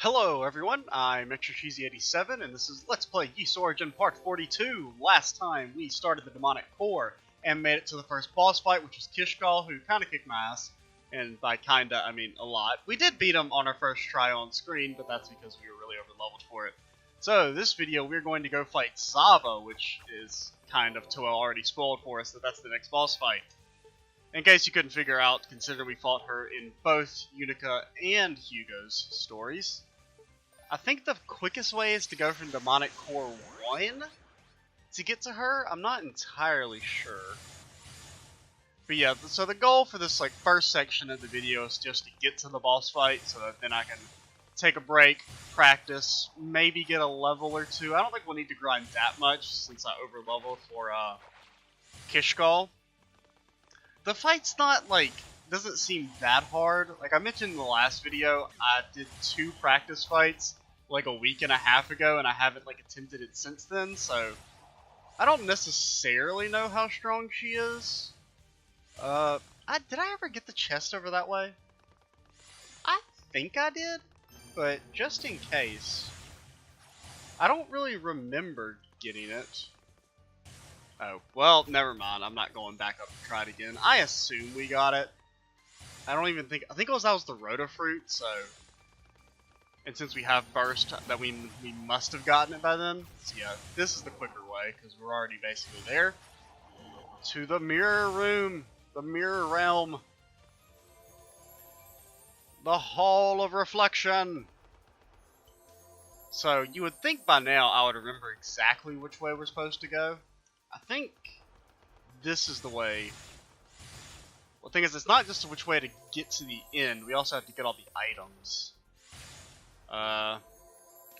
Hello everyone, I'm ExtraCheesy87 and this is Let's Play Yeast Origin Part 42. Last time we started the Demonic Core and made it to the first boss fight, which was Kishgal, who kinda kicked my ass. And by kinda, I mean a lot. We did beat him on our first try on screen, but that's because we were really over-leveled for it. So, this video we're going to go fight Zava, which is kind of already spoiled for us that that's the next boss fight. In case you couldn't figure out, consider we fought her in both Unica and Hugo's stories. I think the quickest way is to go from Demonic Core 1 to get to her. I'm not entirely sure. But yeah, so the goal for this first section of the video is just to get to the boss fight so that then I can take a break, practice, maybe get a level or two. I don't think we'll need to grind that much since I over-leveled for Kishgal. The fight's not, doesn't seem that hard. Like I mentioned in the last video, I did 2 practice fights a week and a half ago, and I haven't attempted it since then, so I don't necessarily know how strong she is. Did I ever get the chest over that way? I think I did, but just in case, I don't really remember getting it. Oh, well, never mind. I'm not going back up to try it again. I assume we got it. I think it was the Rota Fruit, so... And since we have Burst, that we must have gotten it by then. So yeah, this is the quicker way, because we're already basically there. To the Mirror Room! The Mirror Realm! The Hall of Reflection! So, you would think by now I would remember exactly which way we're supposed to go. I think this is the way. Well, the thing is, it's not just which way to get to the end. We also have to get all the items. I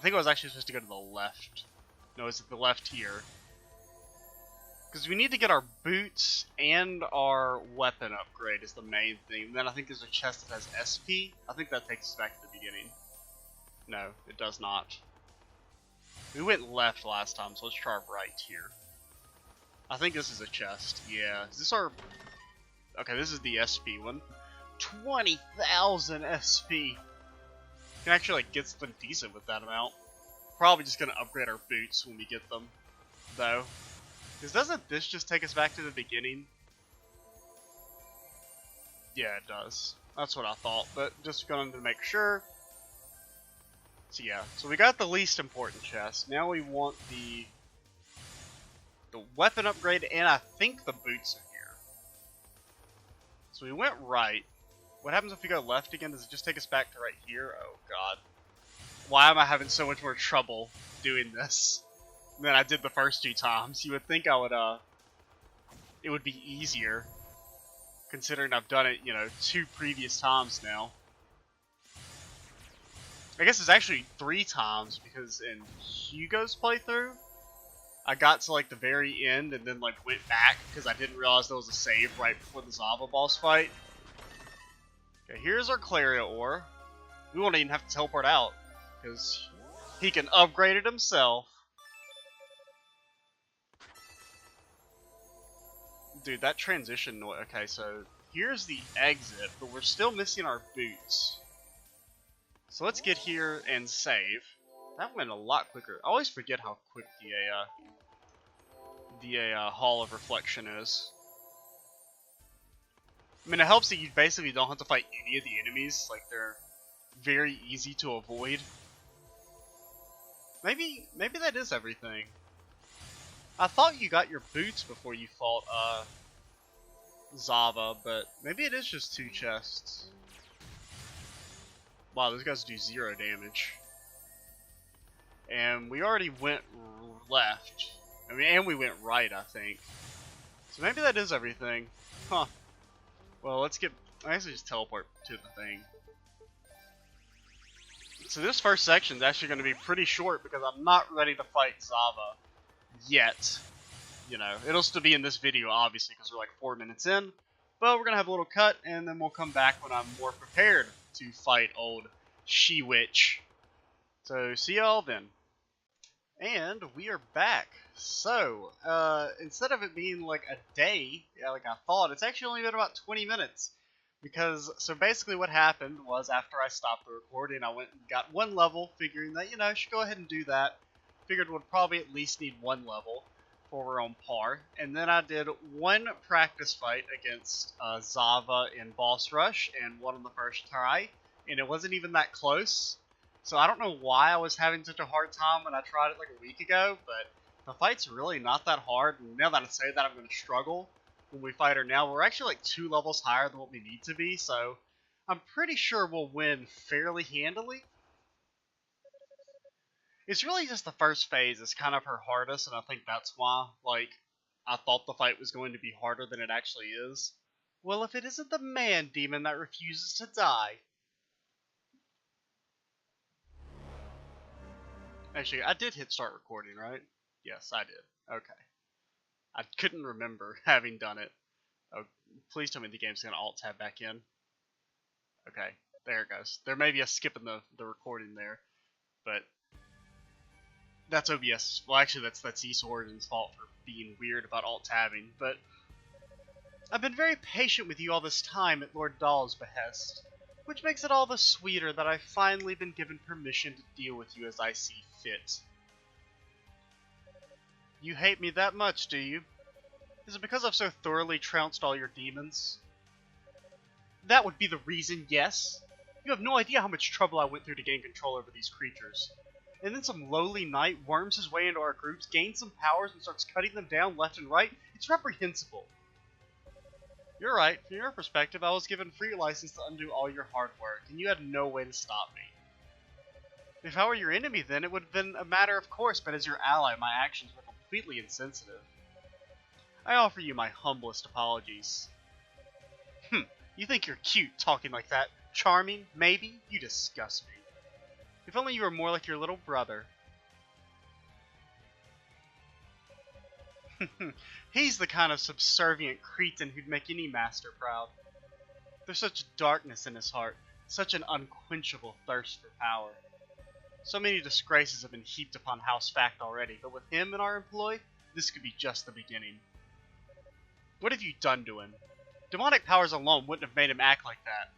think I was actually supposed to go to the left. No, it's at the left here. Because we need to get our boots and our weapon upgrade is the main thing. And then I think there's a chest that has SP. I think that takes us back to the beginning. No, it does not. We went left last time, so let's try right here. I think this is a chest. Yeah. Is this our... Okay, this is the SP one. 20,000 SP! Can actually get something decent with that amount. Probably just gonna upgrade our boots when we get them, though. Because doesn't this just take us back to the beginning? Yeah, it does. That's what I thought, but just going to make sure. So yeah, so we got the least important chest. Now we want the weapon upgrade, and I think the boots are here. So we went right. What happens if we go left again? Does it just take us back to right here? Oh god. Why am I having so much more trouble doing this than I did the first 2 times? You would think I would, it would be easier, considering I've done it, 2 previous times now. I guess it's actually 3 times, because in Hugo's playthrough, I got to the very end and then went back because I didn't realize there was a save right before the Zava boss fight. Okay, here's our Claria ore. We won't even have to teleport out because he can upgrade it himself. Dude, that transition noise. Okay, so here's the exit, but we're still missing our boots. So let's get here and save. That went a lot quicker. I always forget how quick the Hall of Reflection is. I mean, it helps that you basically don't have to fight any of the enemies. They're very easy to avoid. Maybe that is everything. I thought you got your boots before you fought Zava, but maybe it is just 2 chests. Wow, those guys do 0 damage. And we already went left. I mean, and we went right, I think. So maybe that is everything. Huh. Well, let's get... I guess we just teleport to the thing. So this first section is actually going to be pretty short because I'm not ready to fight Zava yet. It'll still be in this video, obviously, because we're 4 minutes in. But we're going to have a little cut, and then we'll come back when I'm more prepared to fight old She-Witch. So, see y'all then. And we are back. So, instead of it being a day, like I thought, it's actually only been about 20 minutes. Because, so basically what happened was after I stopped the recording, I went and got one level, figuring that, I should go ahead and do that. Figured would probably at least need one level before we're on par. And then I did one practice fight against Zava in Boss Rush, and won on the first try. And it wasn't even that close. So I don't know why I was having such a hard time when I tried it like a week ago, but the fight's really not that hard. And now that I say that, I'm going to struggle when we fight her now. We're actually like 2 levels higher than what we need to be, so I'm pretty sure we'll win fairly handily. It's really just the first phase is kind of her hardest, and I think that's why, like, I thought the fight was going to be harder than it actually is. Well, if it isn't the man demon that refuses to die. Actually, I did hit start recording, right? Yes, I did. Okay. I couldn't remember having done it. Oh, please tell me the game's going to alt-tab back in. Okay, there it goes. There may be a skip in the recording there, but that's OBS. Well, actually, that's East Origin's fault for being weird about alt-tabbing, but I've been very patient with you all this time at Lord Dahl's behest, which makes it all the sweeter that I've finally been given permission to deal with you as I see fit. You hate me that much, do you? Is it because I've so thoroughly trounced all your demons? That would be the reason, yes. You have no idea how much trouble I went through to gain control over these creatures. And then some lowly knight worms his way into our groups, gains some powers, and starts cutting them down left and right. It's reprehensible. You're right. From your perspective, I was given free license to undo all your hard work, and you had no way to stop me. If I were your enemy then, it would have been a matter of course, but as your ally, my actions were completely insensitive. I offer you my humblest apologies. You think you're cute talking like that? Charming? Maybe? You disgust me. If only you were more like your little brother. He's the kind of subservient cretin who'd make any master proud. There's such darkness in his heart, such an unquenchable thirst for power. So many disgraces have been heaped upon House Fact already, but with him in our employ, this could be just the beginning. What have you done to him? Demonic powers alone wouldn't have made him act like that.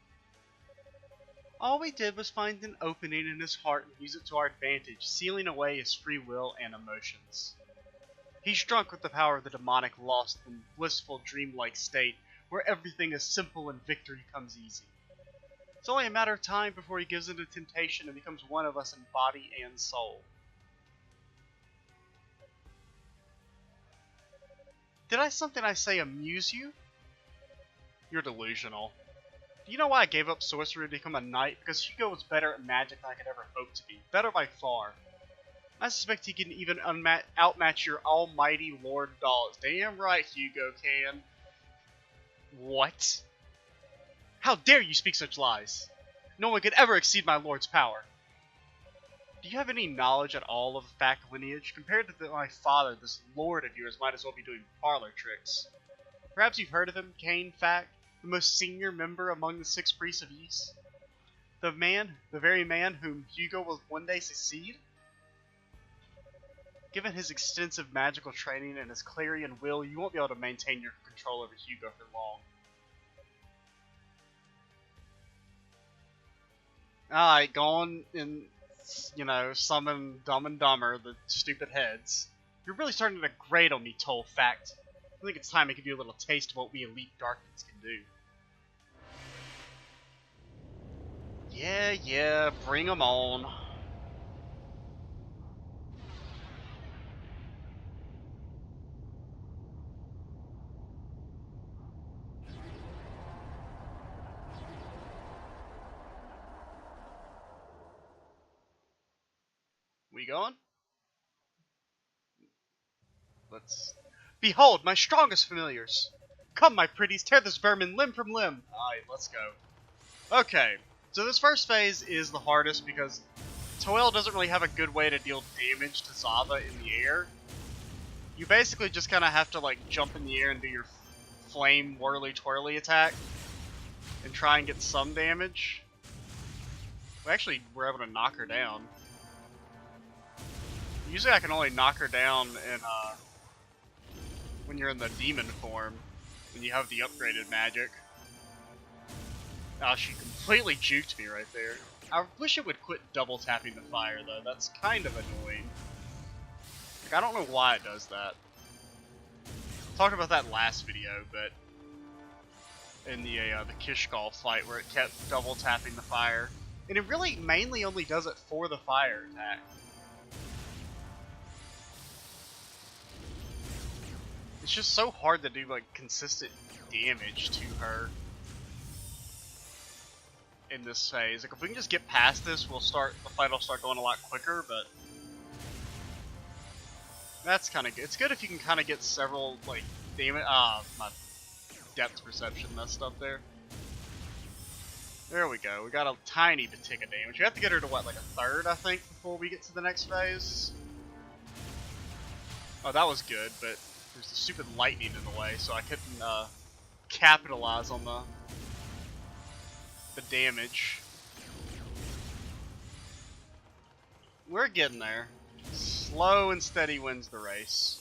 All we did was find an opening in his heart and use it to our advantage, sealing away his free will and emotions. He's drunk with the power of the demonic, lost in blissful, dreamlike state, where everything is simple and victory comes easy. It's only a matter of time before he gives in to temptation and becomes one of us in body and soul. Did something I say amuse you? You're delusional. Do you know why I gave up sorcery to become a knight? Because Hugo was better at magic than I could ever hope to be. Better by far. I suspect he can even outmatch your almighty Lord Dawes. Damn right Hugo can. What? How dare you speak such lies? No one could ever exceed my lord's power. Do you have any knowledge at all of the Fact lineage? Compared to my father, this lord of yours might as well be doing parlor tricks. Perhaps you've heard of him, Cain Fact, the most senior member among the 6 priests of Ys? The very man whom Hugo will one day succeed? Given his extensive magical training and his clarion will, you won't be able to maintain your control over Hugo for long. Alright, go on and, summon Dumb and Dumber, the stupid heads. You're really starting to grate on me, Toll Fact. I think it's time I give you a little taste of what we elite darkness can do. Yeah, bring 'em on. We going? Let's... Behold, my strongest familiars! Come, my pretties, tear this vermin limb from limb! Alright, let's go. Okay, so this first phase is the hardest because Toel doesn't really have a good way to deal damage to Zava in the air. You basically just kind of have to like jump in the air and do your flame whirly twirly attack and try and get some damage. We're able to knock her down. Usually I can only knock her down in, when you're in the demon form, when you have the upgraded magic. Oh, she completely juked me right there. I wish it would quit double tapping the fire though. That's kind of annoying. Like, I don't know why it does that. Talked about that last video, but in the Kishkal fight where it kept double tapping the fire, and it really mainly only does it for the fire attack. It's just so hard to do like consistent damage to her in this phase. Like if we can just get past this, the fight will start going a lot quicker, but that's kind of good. It's good if you can kind of get several, like, damage. My depth perception messed up there. There we go. We got a tiny bit tick of damage. We have to get her to, what, like a third, I think, before we get to the next phase? Oh, that was good, but there's the stupid lightning in the way, so I couldn't, capitalize on the damage. We're getting there. Slow and steady wins the race.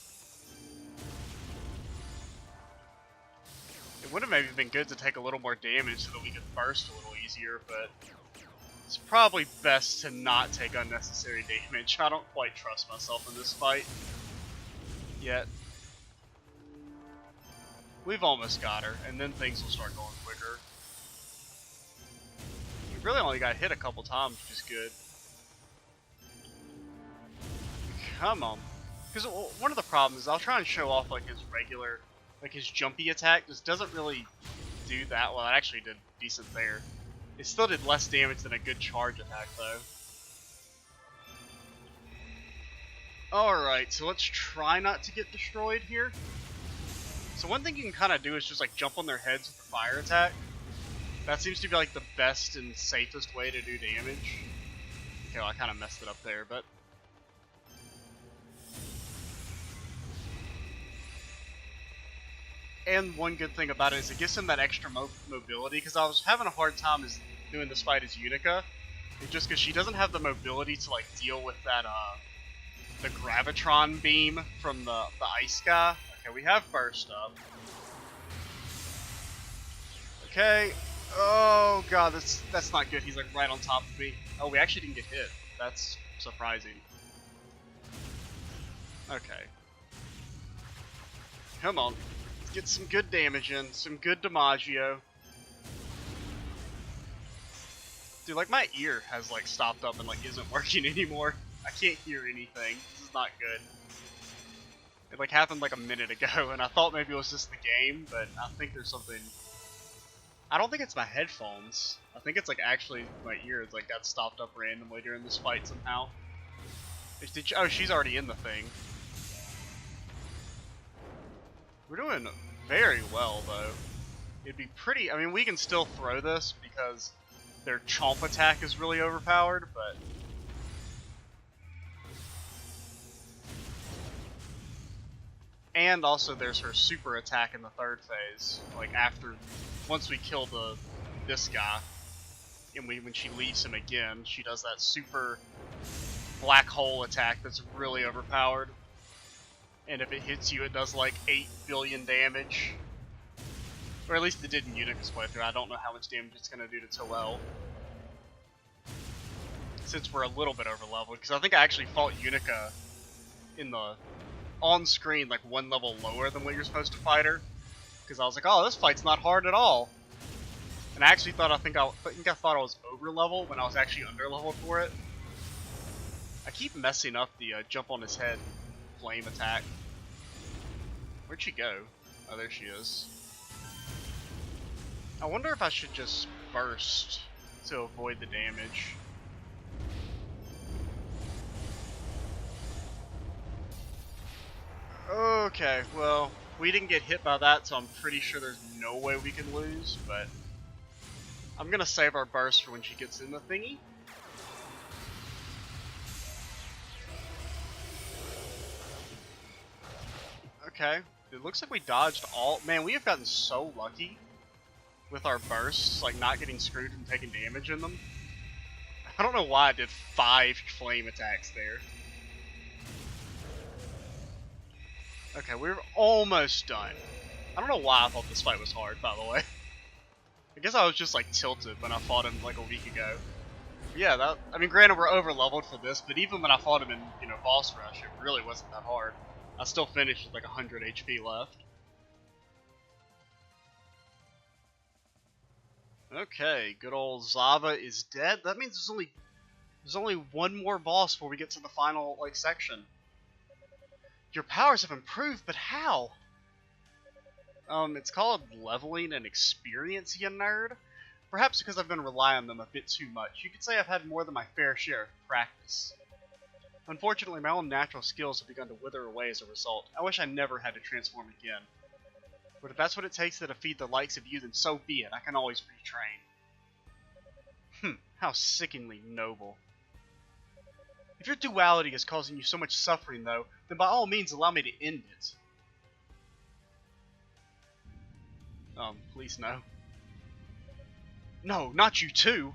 It would have maybe been good to take a little more damage so that we could burst a little easier, but it's probably best to not take unnecessary damage. I don't quite trust myself in this fight yet. We've almost got her, and then things will start going quicker. We really only got hit a couple times, which is good. Come on. Because one of the problems is I'll try and show off like his regular, like his jumpy attack just doesn't really do that well. It actually did decent there. It still did less damage than a good charge attack though. Alright, so let's try not to get destroyed here. So one thing you can kind of do is just like jump on their heads with a fire attack. That seems to be like the best and safest way to do damage. Okay, well I kind of messed it up there, but and one good thing about it is it gives him that extra mobility, because I was having a hard time doing this fight as Unica. It's just because she doesn't have the mobility to like deal with that the gravitron beam from the ice guy. Okay, we have burst up. Okay. Oh god, that's not good. He's like right on top of me. Oh, we actually didn't get hit. That's surprising. Okay. Come on. Get some good damage in, some good DiMaggio. Dude, like my ear has like stopped up and like isn't working anymore. I can't hear anything. This is not good. It like happened like a minute ago, and I thought maybe it was just the game, but I think there's something. I don't think it's my headphones. I think it's like actually my ears like got stopped up randomly during this fight somehow. Oh, she's already in the thing. We're doing very well, though. It'd be pretty... I mean, we can still throw this because their chomp attack is really overpowered, but... And also there's her super attack in the third phase. Like, once we kill this guy, and when she leaves him again, she does that super black hole attack that's really overpowered. And if it hits you, it does like 8 billion damage. Or at least it did in Unica's playthrough. I don't know how much damage it's going to do to Twirly, since we're a little bit over leveled. Because I think I actually fought Unica in the on screen like one level lower than what you're supposed to fight her. Because I was like, oh, this fight's not hard at all. And I actually thought I thought I was over leveled when I was actually under leveled for it. I keep messing up the jump on his head flame attack. Where'd she go? Oh, there she is. I wonder if I should just burst to avoid the damage. Okay, well, we didn't get hit by that, so I'm pretty sure there's no way we can lose, but I'm gonna save our burst for when she gets in the thingy. Okay, it looks like we dodged all... Man, we have gotten so lucky with our bursts, like not getting screwed and taking damage in them. I don't know why I did 5 flame attacks there. Okay, we're almost done. I don't know why I thought this fight was hard, by the way. I guess I was just like tilted when I fought him like a week ago. Yeah, that, I mean, granted we're over leveled for this, but even when I fought him in, you know, boss rush, it really wasn't that hard. I still finished with like 100 HP left. Okay, good old Zava is dead. That means there's only one more boss before we get to the final like section. Your powers have improved, but how? It's called leveling and experience, you nerd. Perhaps because I've been relying on them a bit too much. You could say I've had more than my fair share of practice. Unfortunately, my own natural skills have begun to wither away as a result. I wish I never had to transform again. But if that's what it takes to defeat the likes of you, then so be it. I can always retrain. How sickeningly noble. If your duality is causing you so much suffering, though, then by all means allow me to end it. Please no. No, not you too!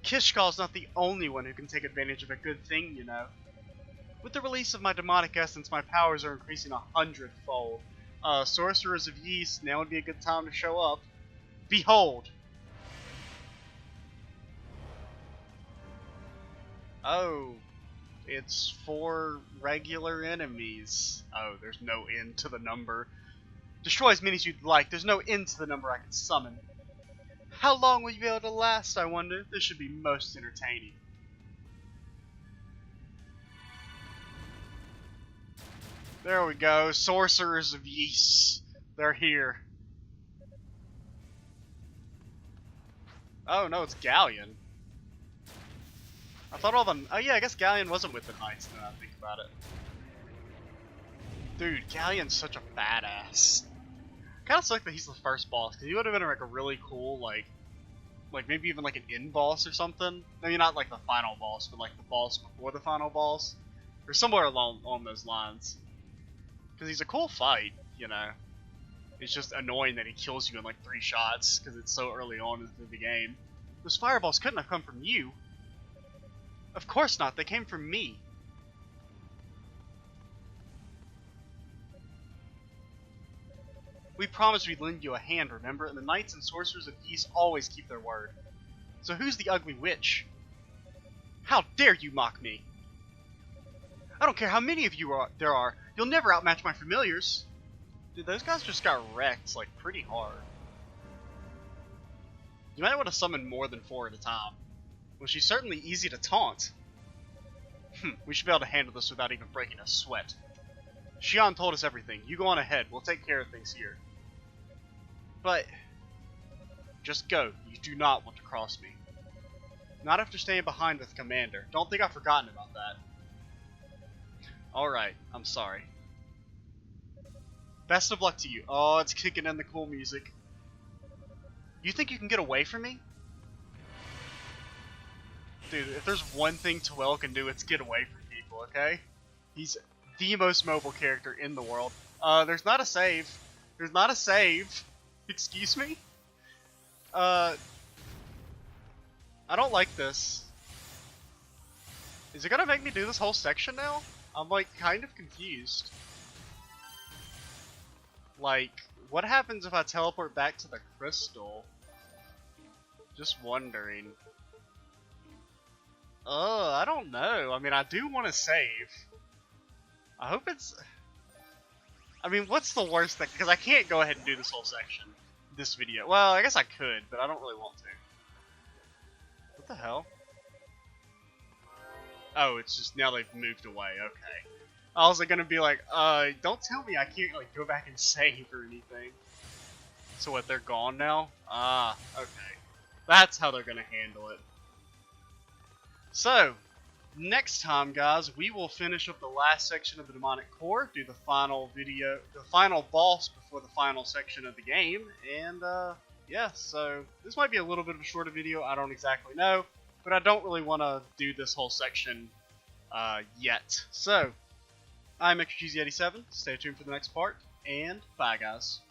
Kishkal's not the only one who can take advantage of a good thing, you know. With the release of my demonic essence, my powers are increasing 100-fold. Sorcerers of Yeast, now would be a good time to show up. Behold! Oh, it's 4 regular enemies. Oh, there's no end to the number. Destroy as many as you'd like, there's no end to the number I can summon. How long will you be able to last, I wonder? This should be most entertaining. There we go, Sorcerers of Yeast. They're here. Oh no, it's Galleon. I thought all the... Oh yeah, I guess Galleon wasn't with the Knights now I think about it. Dude, Galleon's such a badass. Kinda sucks that he's the first boss, because he would have been like a really cool, like maybe even like an end boss or something. Maybe not like the final boss, but like the boss before the final boss. Or somewhere along those lines. Because he's a cool fight, you know. It's just annoying that he kills you in like 3 shots, because it's so early on into the game. Those fireballs couldn't have come from you. Of course not, they came from me. We promised we'd lend you a hand, remember? And the Knights and Sorcerers of Yeast always keep their word. So who's the ugly witch? How dare you mock me? I don't care how many of you there are. You'll never outmatch my familiars. Dude, those guys just got wrecked, like, pretty hard. You might want to summon more than 4 at a time. Well, she's certainly easy to taunt. We should be able to handle this without even breaking a sweat. Xion told us everything. You go on ahead. We'll take care of things here. But... just go. You do not want to cross me. Not after staying behind with Commander. Don't think I've forgotten about that. Alright, I'm sorry. Best of luck to you. Oh, it's kicking in the cool music. You think you can get away from me? Dude, if there's one thing Twirly can do, it's get away from people, okay? He's the most mobile character in the world. There's not a save. There's not a save. Excuse me? I don't like this. Is it gonna make me do this whole section now? I'm like kind of confused. Like, what happens if I teleport back to the crystal? Just wondering. I don't know. I mean, I do want to save. I hope it's... I mean, what's the worst thing? Because I can't go ahead and do this whole section. This video. Well, I guess I could, but I don't really want to. What the hell? Oh, it's just now they've moved away. Okay. I was like, gonna be like, don't tell me I can't like go back and save or anything. So what, they're gone now? Ah, okay. That's how they're gonna handle it. So, next time, guys, we will finish up the last section of the Demonic Core, do the final video, the final boss before the final section of the game, and, yeah, so this might be a little bit of a shorter video, I don't exactly know, but I don't really want to do this whole section, yet. So, I'm XGZ87, stay tuned for the next part, and bye, guys.